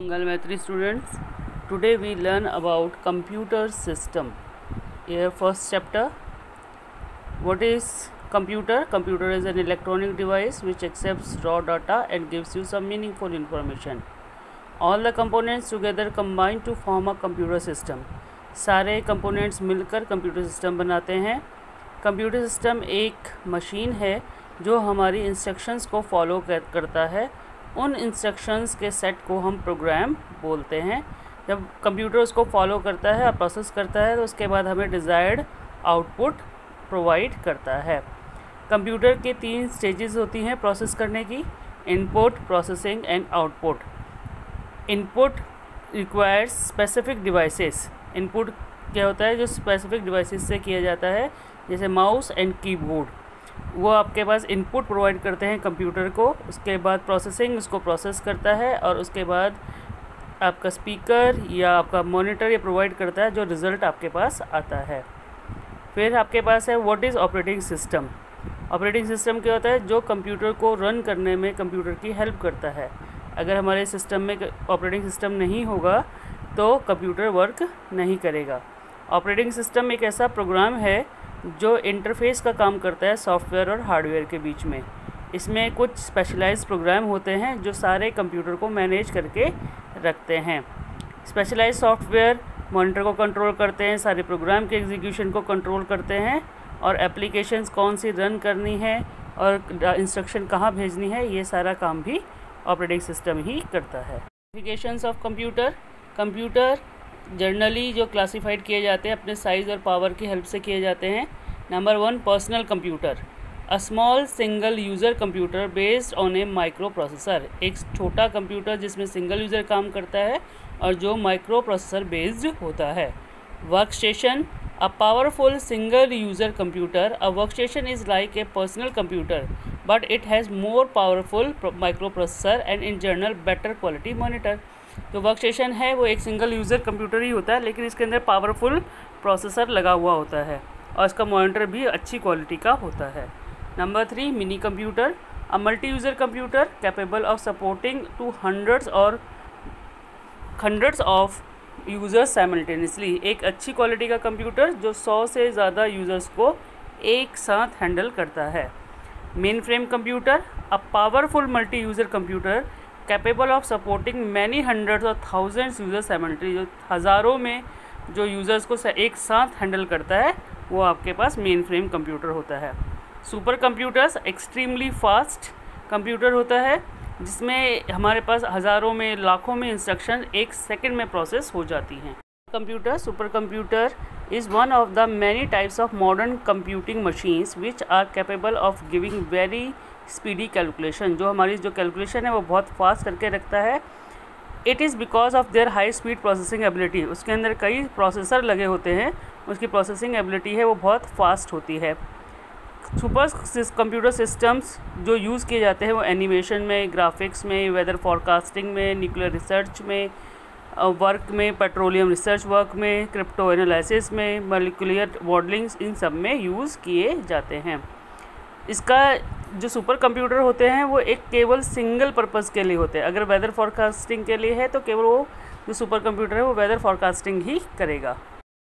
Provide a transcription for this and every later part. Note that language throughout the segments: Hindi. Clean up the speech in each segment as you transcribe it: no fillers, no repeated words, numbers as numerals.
Mangalmatri students, today we learn about computer system. Here first chapter. What is computer? Computer is an electronic device which accepts raw data and gives you some meaningful information. All the components together combine to form a computer system. सारे components मिलकर computer system बनाते हैं. Computer system एक मशीन है जो हमारी instructions को follow करता है. उन इंस्ट्रक्शंस के सेट को हम प्रोग्राम बोलते हैं. जब कंप्यूटर उसको फॉलो करता है और प्रोसेस करता है तो उसके बाद हमें डिज़ायर्ड आउटपुट प्रोवाइड करता है. कंप्यूटर के 3 स्टेजेस होती हैं प्रोसेस करने की: input, processing and output. Input requires specific devices. Input क्या होता है? जो स्पेसिफिक डिवाइसेस से किया जाता है, जैसे माउस एंड कीबोर्ड. वो आपके पास इनपुट प्रोवाइड करते हैं कंप्यूटर को. उसके बाद प्रोसेसिंग उसको प्रोसेस करता है और उसके बाद आपका स्पीकर या आपका मॉनिटर ये प्रोवाइड करता है जो रिज़ल्ट आपके पास आता है. फिर आपके पास है what is operating system. Operating system क्या होता है? जो कंप्यूटर को रन करने में कंप्यूटर की हेल्प करता है. अगर हमारे सिस्टम में ऑपरेटिंग सिस्टम नहीं होगा तो कंप्यूटर वर्क नहीं करेगा. ऑपरेटिंग सिस्टम एक ऐसा प्रोग्राम है जो इंटरफेस का काम करता है सॉफ्टवेयर और हार्डवेयर के बीच में. इसमें कुछ स्पेशलाइज्ड प्रोग्राम होते हैं जो सारे कंप्यूटर को मैनेज करके रखते हैं. स्पेशलाइज्ड सॉफ्टवेयर मॉनिटर को कंट्रोल करते हैं, सारे प्रोग्राम के एग्जीक्यूशन को कंट्रोल करते हैं, और एप्लीकेशंस कौन सी रन करनी है और इंस्ट्रक्शन कहाँ भेजनी है, ये सारा काम भी ऑपरेटिंग सिस्टम ही करता है. Classifications of computer. Computer generally जो क्लासिफाइड किए जाते हैं अपने साइज़ और पावर की हेल्प से किए जाते हैं. Number 1, personal computer. A small single user computer based on A micro processor. एक छोटा कंप्यूटर जिसमें सिंगल यूज़र काम करता है और जो माइक्रो प्रोसेसर बेस्ड होता है. Work station. A powerful single user computer. A work station is like a personal computer but it has more powerful micro processor and in general better quality monitor. जो वर्क स्टेशन है वो एक सिंगल यूज़र कंप्यूटर ही होता है, लेकिन इसके अंदर पावरफुल प्रोसेसर लगा हुआ होता है और इसका मॉनिटर भी अच्छी क्वालिटी का होता है. Number 3, mini computer. A multi user computer capable of supporting to hundreds of users simultaneously. एक अच्छी क्वालिटी का कंप्यूटर जो 100 से ज़्यादा यूज़र्स को एक साथ हैंडल करता है. Main frame computer. A powerful multi user computer capable of supporting many hundreds और थाउजेंड्स यूज़र्स साइमल्टेनियसली. जो हज़ारों में जो यूज़र्स को एक साथ हैंडल करता है वो आपके पास मेन फ्रेम कंप्यूटर होता है. Super computers extremely fast computer होता है जिसमें हमारे पास हज़ारों में लाखों में इंस्ट्रक्शन एक सेकंड में प्रोसेस हो जाती हैं. Computer. Super computer is one of the many types of modern computing machines which are capable of giving very speedy calculation. जो हमारी जो कैलकुलेशन है वो बहुत फास्ट करके रखता है. It is because of their high speed processing ability. उसके अंदर कई प्रोसेसर लगे होते हैं, उसकी प्रोसेसिंग एबिलिटी है वो बहुत फास्ट होती है. सुपर कंप्यूटर सिस्टम्स जो यूज़ किए जाते हैं वो एनिमेशन में, ग्राफिक्स में, वेदर फॉरकास्टिंग में, न्यूक्लियर रिसर्च में, वर्क में, पेट्रोलियम रिसर्च वर्क में, क्रिप्टो एनालिसिस में, मॉलिक्यूलर मॉडलिंग्स, इन सब में यूज़ किए जाते हैं. इसका जो सुपर कंप्यूटर होते हैं वो एक केवल सिंगल पर्पज़ के लिए होते हैं. अगर वेदर फॉरकास्टिंग के लिए है तो केवल वो जो सुपर कंप्यूटर है वो वेदर फॉरकास्टिंग ही करेगा.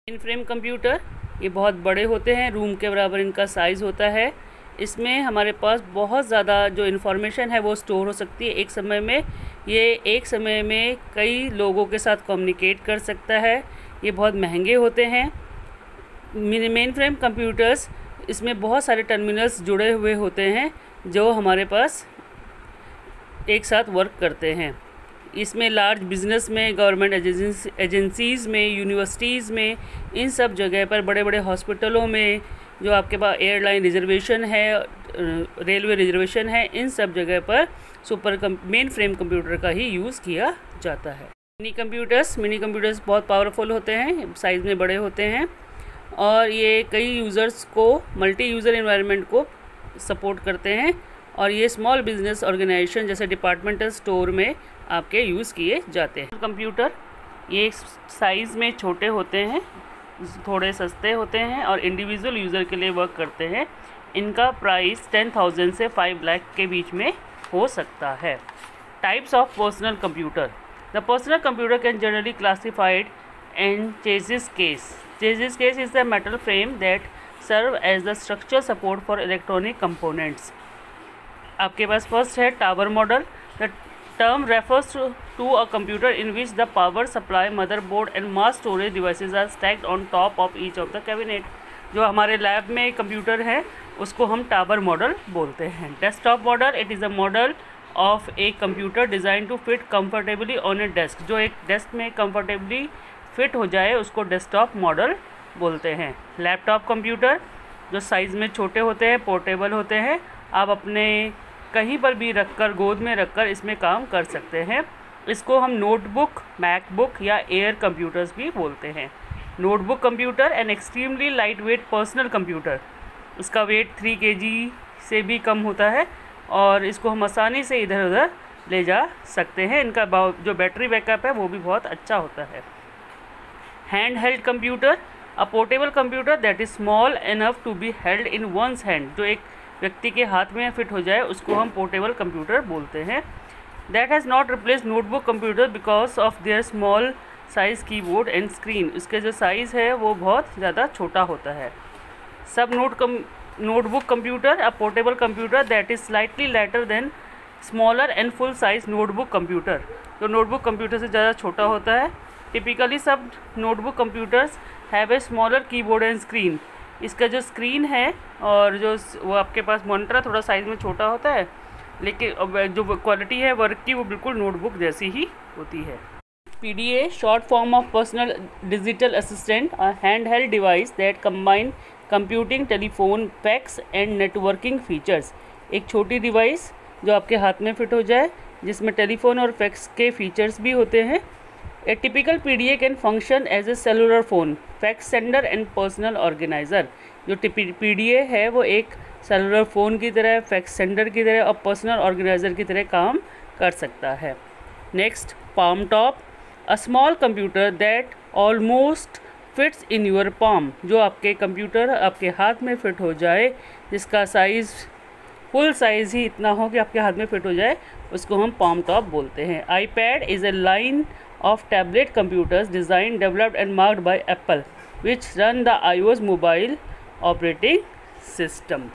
मेन फ्रेम कंप्यूटर ये बहुत बड़े होते हैं, रूम के बराबर इनका साइज़ होता है. इसमें हमारे पास बहुत ज़्यादा जो इन्फॉर्मेशन है वो स्टोर हो सकती है एक समय में. ये एक समय में कई लोगों के साथ कम्युनिकेट कर सकता है. ये बहुत महंगे होते हैं. मेन फ्रेम कंप्यूटर्स इसमें बहुत सारे टर्मिनल्स जुड़े हुए होते हैं जो हमारे पास एक साथ वर्क करते हैं. इसमें लार्ज बिजनेस में, गवर्नमेंट एजेंसीज़ में, यूनिवर्सिटीज़ में, इन सब जगह पर, बड़े बड़े हॉस्पिटलों में, जो आपके पास एयरलाइन रिजर्वेशन है, रेलवे रिजर्वेशन है, इन सब जगह पर मेन फ्रेम कंप्यूटर का ही यूज़ किया जाता है. मिनी कंप्यूटर्स बहुत पावरफुल होते हैं, साइज़ में बड़े होते हैं और ये कई यूज़र्स को, मल्टी यूज़र एनवायरनमेंट को सपोर्ट करते हैं. और ये स्मॉल बिजनेस ऑर्गेनाइजेशन जैसे डिपार्टमेंटल स्टोर में आपके यूज़ किए जाते हैं. कंप्यूटर ये साइज़ में छोटे होते हैं, थोड़े सस्ते होते हैं और इंडिविजुअल यूज़र के लिए वर्क करते हैं. इनका प्राइस 10,000 से 5 लाख के बीच में हो सकता है. Types of personal computer. The personal computer can generally classified in chassis case. Chassis case is the metal frame that serve as the structural support for electronic components. आपके पास फर्स्ट है tower model. The term refers to a computer in which the power supply, motherboard and mass storage devices are stacked on top of each of the cabinet. जो हमारे लैब में कंप्यूटर है उसको हम टावर मॉडल बोलते हैं. Desktop model, it is a model of a computer design to fit comfortably on a desk. जो एक डेस्क में कंफर्टेबली फिट हो जाए उसको डेस्कटॉप मॉडल बोलते हैं. लैपटॉप कंप्यूटर जो साइज़ में छोटे होते हैं, पोर्टेबल होते हैं, आप अपने कहीं पर भी रखकर, गोद में रखकर इसमें काम कर सकते हैं. इसको हम नोटबुक, मैकबुक या एयर कंप्यूटर्स भी बोलते हैं. Notebook computer and extremely light weight personal computer. इसका वेट 3 kg से भी कम होता है और इसको हम आसानी से इधर उधर ले जा सकते हैं. इनका जो बैटरी बैकअप है वो भी बहुत अच्छा होता है. Hand held computer, a portable computer that is small enough to be held in one's hand. जो एक व्यक्ति के हाथ में फिट हो जाए उसको हम पोर्टेबल कंप्यूटर बोलते हैं. That has not replace notebook computer because of their small size keyboard and screen. इसके जो साइज़ है वो बहुत ज़्यादा छोटा होता है. सब notebook computer, a portable computer that is slightly lighter than smaller and full size notebook computer. जो नोटबुक कंप्यूटर से ज़्यादा छोटा होता है. टिपिकली सब notebook computers have a smaller keyboard and screen. इसका जो स्क्रीन है और जो वो आपके पास मॉनिटर थोड़ा साइज़ में छोटा होता है, लेकिन जो क्वालिटी है वर्क की वो बिल्कुल नोटबुक जैसी ही होती है. PDA, short form of personal digital assistant, a hand held device that combine computing, telephone, fax and networking features. एक छोटी डिवाइस जो आपके हाथ में फिट हो जाए जिसमें टेलीफोन और फैक्स के फीचर्स भी होते हैं. A typical PDA can function as a cellular phone, fax sender and personal organizer. जो PDA है वो एक सेलुलर फ़ोन की तरह, फैक्स सेंडर की तरह और पर्सनल ऑर्गेनाइज़र की तरह काम कर सकता है. Next, palm top, a small computer that almost fits in your palm. जो आपके कंप्यूटर आपके हाथ में फिट हो जाए, जिसका साइज़ फुल साइज़ ही इतना हो कि आपके हाथ में फिट हो जाए, उसको हम पाम टॉप बोलते हैं. iPad is a line of tablet computers designed, developed and marked by Apple, which run the iOS mobile operating system.